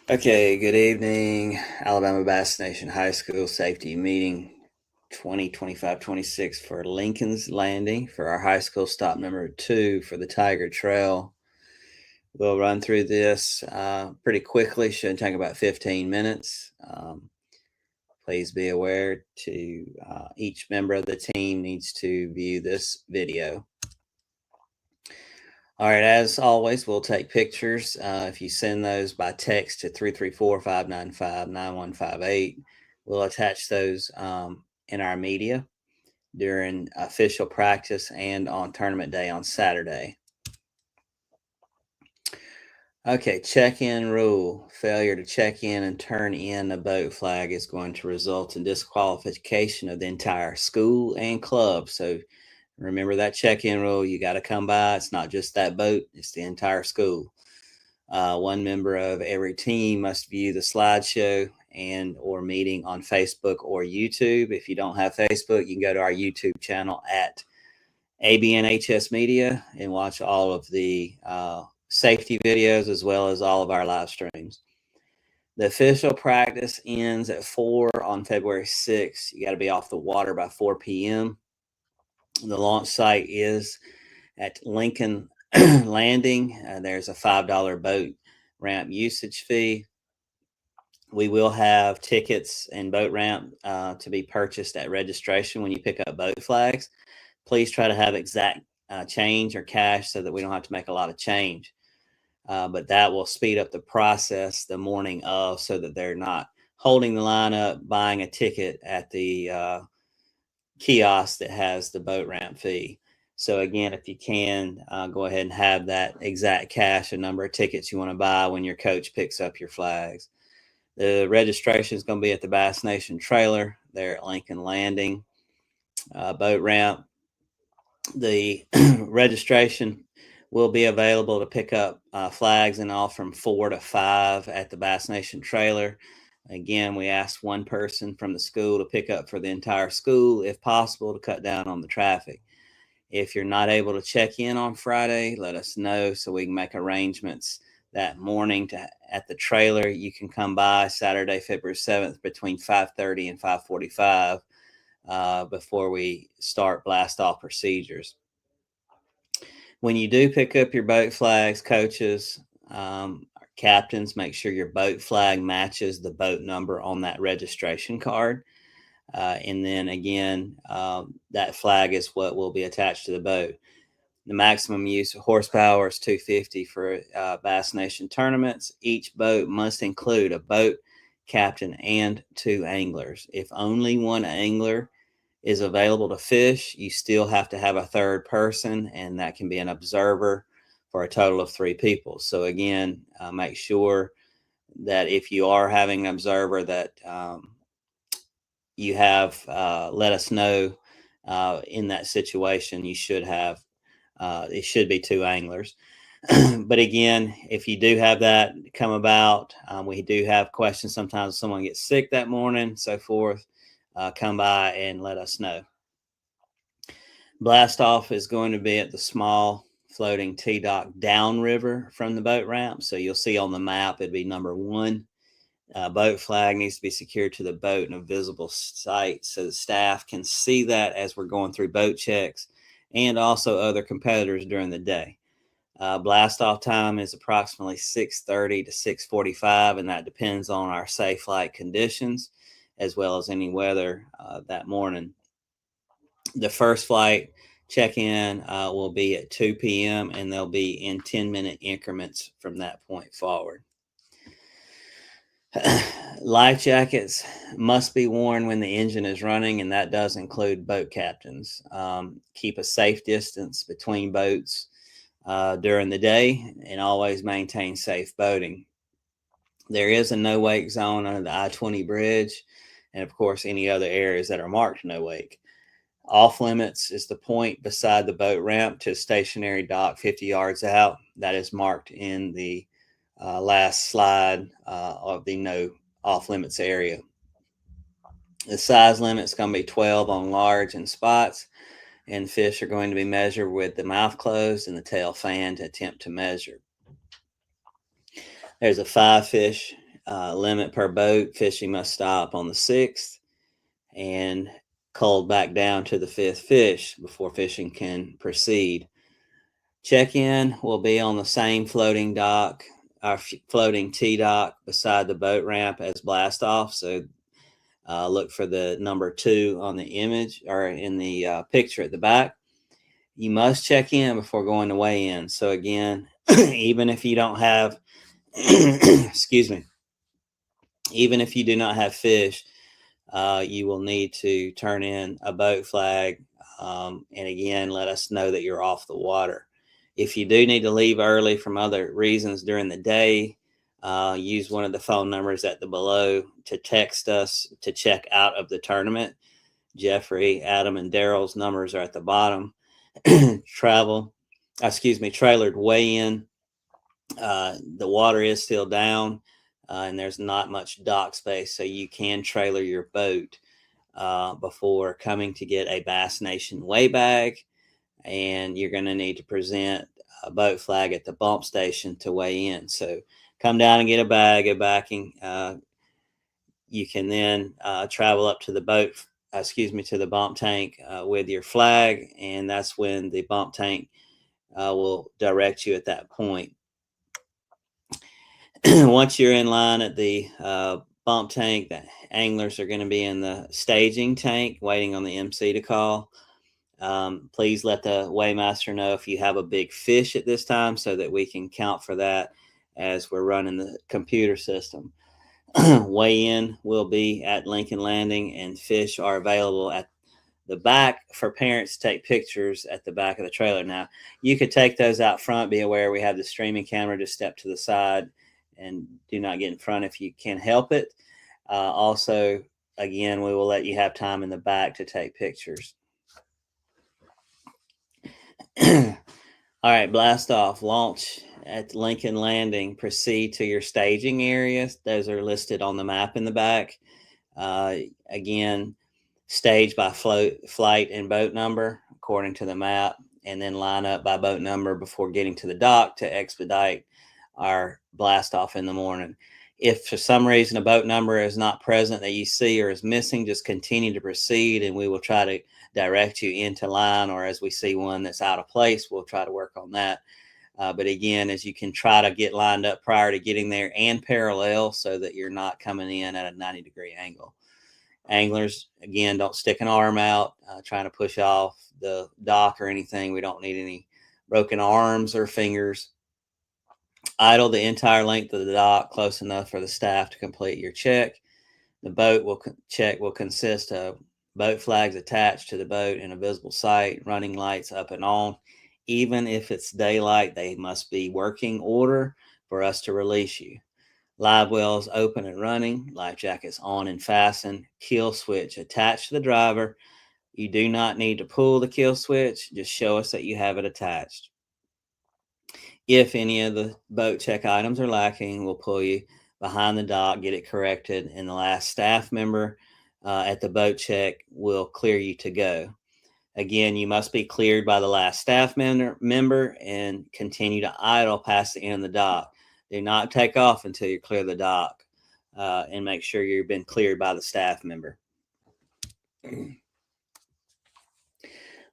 Okay, good evening. Alabama Bass Nation High School Safety Meeting 2025-26 for Lincoln's Landing for our high school stop number 2 for the Tiger Trail. We'll run through this pretty quickly, should take about 15 minutes. Please be aware to each member of the team needs to view this video. All right, as always, we'll take pictures. If you send those by text to 334-595-9158, we'll attach those in our media during official practice and on tournament day on Saturday. Okay, check-in rule. Failure to check in and turn in a boat flag is going to result in disqualification of the entire school and club. So remember that check-in rule. You got to come by. It's not just that boat, it's the entire school. One member of every team must view the slideshow and or meeting on Facebook or YouTube. If you don't have Facebook, you can go to our YouTube channel at ABNHS Media and watch all of the safety videos as well as all of our live streams. The official practice ends at 4 on February 6th. You got to be off the water by 4 p.m. The launch site is at Lincoln Landing. There's a $5 boat ramp usage fee. We will have tickets and boat ramp to be purchased at registration when you pick up boat flags. Please try to have exact change or cash so that we don't have to make a lot of change. But that will speed up the process the morning of so that they're not holding the line up, buying a ticket at the kiosk that has the boat ramp fee. So again, if you can, go ahead and have that exact cash and number of tickets you want to buy when your coach picks up your flags. The registration is going to be at the Bass Nation trailer there at Lincoln Landing boat ramp. The registration will be available to pick up flags and all from 4 to 5 at the Bass Nation trailer. Again, we asked one person from the school to pick up for the entire school, if possible, to cut down on the traffic. If you're not able to check in on Friday, let us know so we can make arrangements that morning at the trailer. You can come by Saturday, February 7th between 5:30 and 5:45 before we start blast off procedures. When you do pick up your boat flags, coaches, captains, make sure your boat flag matches the boat number on that registration card. And then again, that flag is what will be attached to the boat. The maximum use of horsepower is 250 for Bass Nation tournaments. Each boat must include a boat captain and 2 anglers. If only one angler is available to fish, you still have to have a third person, and that can be an observer for a total of 3 people. So again, make sure that if you are having an observer that you have let us know in that situation. You should have it should be 2 anglers. But again, if you do have that come about, we do have questions. Sometimes someone gets sick that morning, so forth. Come by and let us know. Blast off is going to be at the small floating T-dock downriver from the boat ramp. So you'll see on the map, it'd be number 1. Boat flag needs to be secured to the boat in a visible sight so the staff can see that as we're going through boat checks and also other competitors during the day. Blast off time is approximately 6:30 to 6:45, and that depends on our safe flight conditions as well as any weather that morning. The first flight check-in will be at 2 p.m. and they'll be in 10-minute increments from that point forward. Life jackets must be worn when the engine is running, and that does include boat captains. Keep a safe distance between boats during the day and always maintain safe boating. There is a no-wake zone under the I-20 bridge and, of course, any other areas that are marked no-wake. Off limits is the point beside the boat ramp to a stationary dock 50 yards out. That is marked in the last slide of the no off limits area. The size limit is going to be 12 on large and spots, and fish are going to be measured with the mouth closed and the tail fanned to attempt to measure. There's a 5 fish limit per boat. Fishing must stop on the 6th and culled back down to the 5th fish before fishing can proceed. Check-in will be on the same floating dock, our floating T-dock beside the boat ramp as blast off. So look for the number 2 on the image or in the picture at the back. You must check in before going to weigh in. So again, even if you don't have, excuse me, even if you do not have fish, you will need to turn in a boat flag. And again, let us know that you're off the water. If you do need to leave early from other reasons during the day, use one of the phone numbers at the below to text us to check out of the tournament. Jeffrey, Adam, and Daryl's numbers are at the bottom. Trailered weigh-in. The water is still down, and there's not much dock space, so you can trailer your boat before coming to get a Bass Nation weigh bag, and you're going to need to present a boat flag at the bump station to weigh in. So come down and get a bag of backing. You can then travel up to the to the bump tank with your flag, and that's when the bump tank will direct you at that point. Once you're in line at the bump tank, the anglers are going to be in the staging tank waiting on the MC to call. Please let the weighmaster know if you have a big fish at this time so that we can count for that as we're running the computer system. Weigh-in will be at Lincoln Landing, and fish are available at the back for parents to take pictures at the back of the trailer. Now, you could take those out front. Be aware we have the streaming camera. Just step to the side and do not get in front if you can help it. Also, again, we will let you have time in the back to take pictures. All right, blast off. Launch at Lincoln Landing. Proceed to your staging areas. Those are listed on the map in the back. Again, stage by flight and boat number according to the map, and then line up by boat number before getting to the dock to expedite our blast off in the morning. If for some reason a boat number is not present that you see or is missing, just continue to proceed, and we will try to direct you into line, or as we see one that's out of place, we'll try to work on that. But again, as you can try to get lined up prior to getting there and parallel so that you're not coming in at a 90-degree angle. Anglers, again, don't stick an arm out trying to push off the dock or anything. We don't need any broken arms or fingers. Idle the entire length of the dock close enough for the staff to complete your check. The boat will consist of boat flags attached to the boat in a visible sight, running lights up and on. Even if it's daylight, they must be working order for us to release you. Live wells open and running, life jackets on and fastened, kill switch attached to the driver. You do not need to pull the kill switch, just show us that you have it attached. If any of the boat check items are lacking, we'll pull you behind the dock, get it corrected, and the last staff member at the boat check will clear you to go. Again, you must be cleared by the last staff member and continue to idle past the end of the dock. Do not take off until you clear the dock and make sure you've been cleared by the staff member.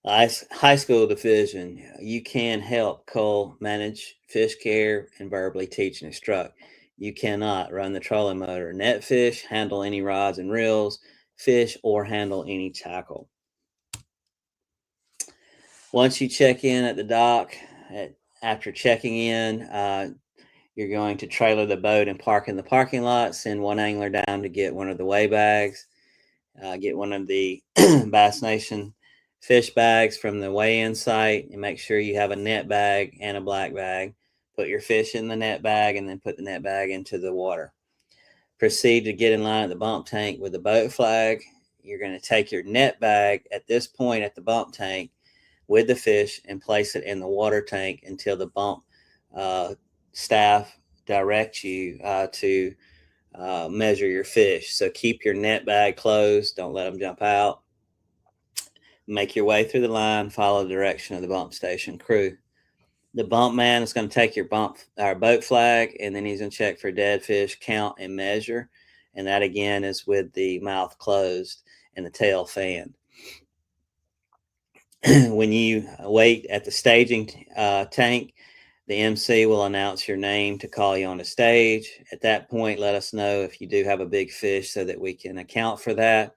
High school division, you can help cull, manage fish care, and verbally teach and instruct. You cannot run the trolling motor, net fish, handle any rods and reels, fish, or handle any tackle. Once you check in at the dock, after checking in, you're going to trailer the boat and park in the parking lot. Send one angler down to get one of the weigh bags. Get one of the Bass Nation fish bags from the weigh-in site, and make sure you have a net bag and a black bag. Put your fish in the net bag and then put the net bag into the water. Proceed to get in line at the bump tank with the boat flag. You're going to take your net bag at this point at the bump tank with the fish and place it in the water tank until the bump staff directs you to measure your fish. So keep your net bag closed. Don't let them jump out. Make your way through the line. Follow the direction of the bump station crew. The bump man is going to take your boat flag, and then he's going to check for dead fish, count and measure. And that again is with the mouth closed and the tail fanned. When you wait at the staging tank, the MC will announce your name to call you on the stage. At that point, let us know if you do have a big fish so that we can account for that.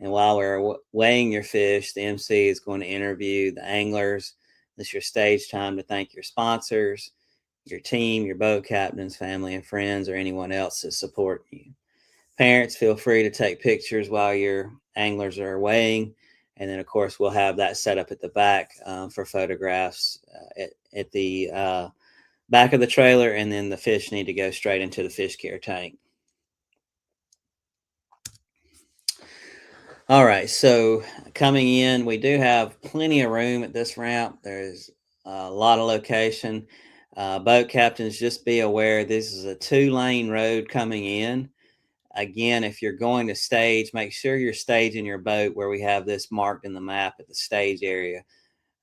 And while we're weighing your fish, the MC is going to interview the anglers. This is your stage time to thank your sponsors, your team, your boat captains, family and friends, or anyone else that support you. Parents, feel free to take pictures while your anglers are weighing. And then, of course, we'll have that set up at the back for photographs at the back of the trailer. And then the fish need to go straight into the fish care tank. All right, so coming in, we do have plenty of room at this ramp. There's a lot of location. Boat captains, just be aware this is a 2-lane road coming in. Again, if you're going to stage, make sure you're staging your boat where we have this marked in the map at the stage area.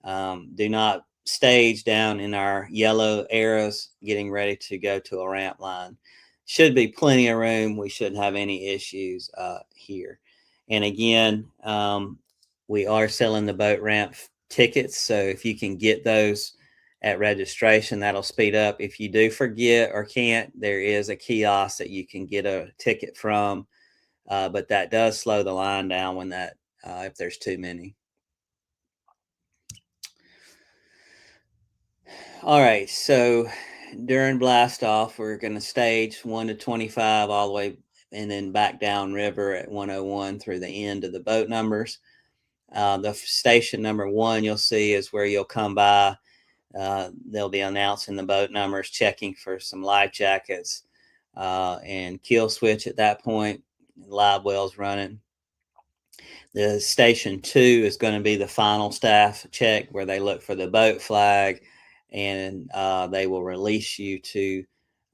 Do not stage down in our yellow arrows getting ready to go to a ramp line. Should be plenty of room. We shouldn't have any issues here. And again, we are selling the boat ramp tickets. So if you can get those at registration, that'll speed up. If you do forget or can't, there is a kiosk that you can get a ticket from. But that does slow the line down when if there's too many. All right, so during blast off, we're going to stage 1 to 25 all the way and then back down river at 101 through the end of the boat numbers. The station number 1 you'll see is where you'll come by. They'll be announcing the boat numbers, checking for some life jackets and kill switch at that point. Live wells running. The station 2 is going to be the final staff check where they look for the boat flag, and they will release you to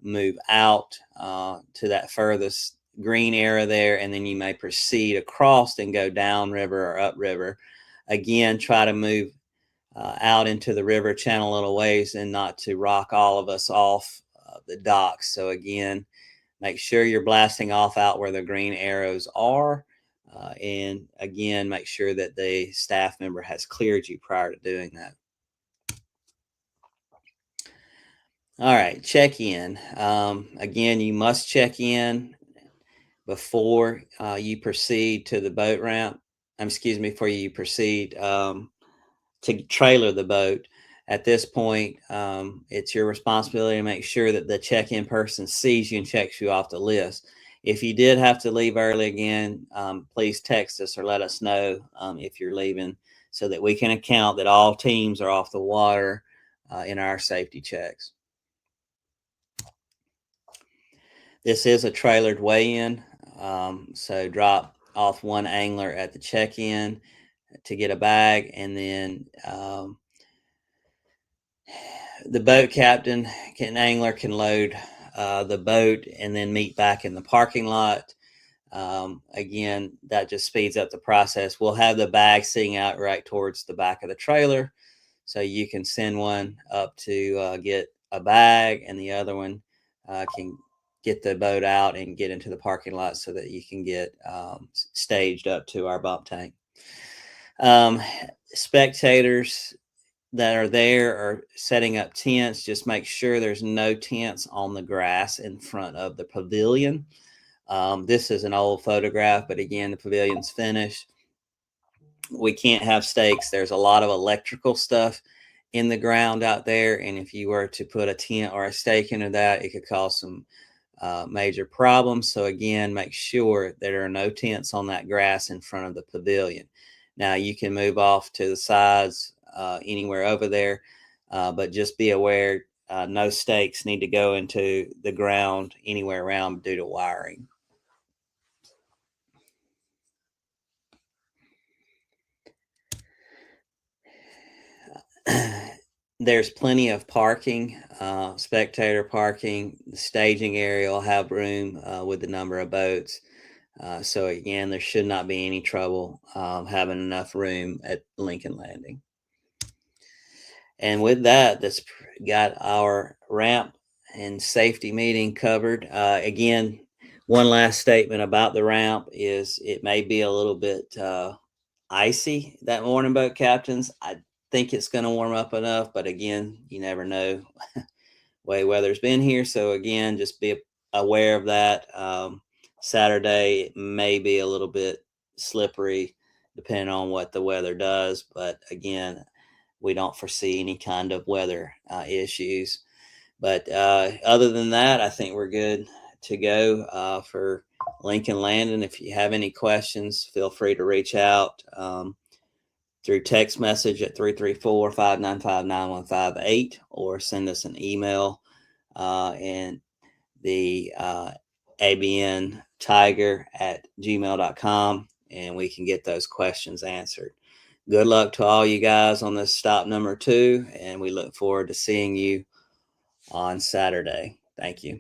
move out to that furthest green area there, and then you may proceed across and go down river or up river. Again, try to move out into the river channel a little ways and not to rock all of us off the docks. So again, make sure you're blasting off out where the green arrows are. And again, make sure that the staff member has cleared you prior to doing that. All right, check in. Again, you must check in before you proceed to the boat ramp. Before you proceed to trailer the boat. At this point, it's your responsibility to make sure that the check-in person sees you and checks you off the list. If you did have to leave early again, please text us or let us know if you're leaving so that we can account that all teams are off the water in our safety checks. This is a trailered weigh-in, so drop off one angler at the check-in to get a bag, and then the boat captain angler can load the boat and then meet back in the parking lot. Again, that just speeds up the process. We'll have the bag sitting out right towards the back of the trailer, so you can send one up to get a bag, and the other one can get the boat out and get into the parking lot so that you can get staged up to our bump tank. Spectators that are there are setting up tents. Just make sure there's no tents on the grass in front of the pavilion. This is an old photograph, but again, the pavilion's finished. We can't have stakes. There's a lot of electrical stuff in the ground out there, and if you were to put a tent or a stake into that, it could cause some major problems. So again, make sure there are no tents on that grass in front of the pavilion. Now you can move off to the sides anywhere over there, but just be aware no stakes need to go into the ground anywhere around due to wiring. There's plenty of parking, spectator parking. The staging area will have room with the number of boats. So again, there should not be any trouble having enough room at Lincoln Landing. And with that, that's got our ramp and safety meeting covered. Again, one last statement about the ramp is it may be a little bit icy that morning, boat captains. I think it's going to warm up enough, but again, you never know way weather's been here. So again, just be aware of that. Saturday it may be a little bit slippery depending on what the weather does, but again, we don't foresee any kind of weather issues. But other than that, I think we're good to go for Lincoln Landing. If you have any questions, feel free to reach out through text message at 334-595-9158 or send us an email and the abntiger@gmail.com, and we can get those questions answered. Good luck to all you guys on this stop number 2, and we look forward to seeing you on Saturday. Thank you.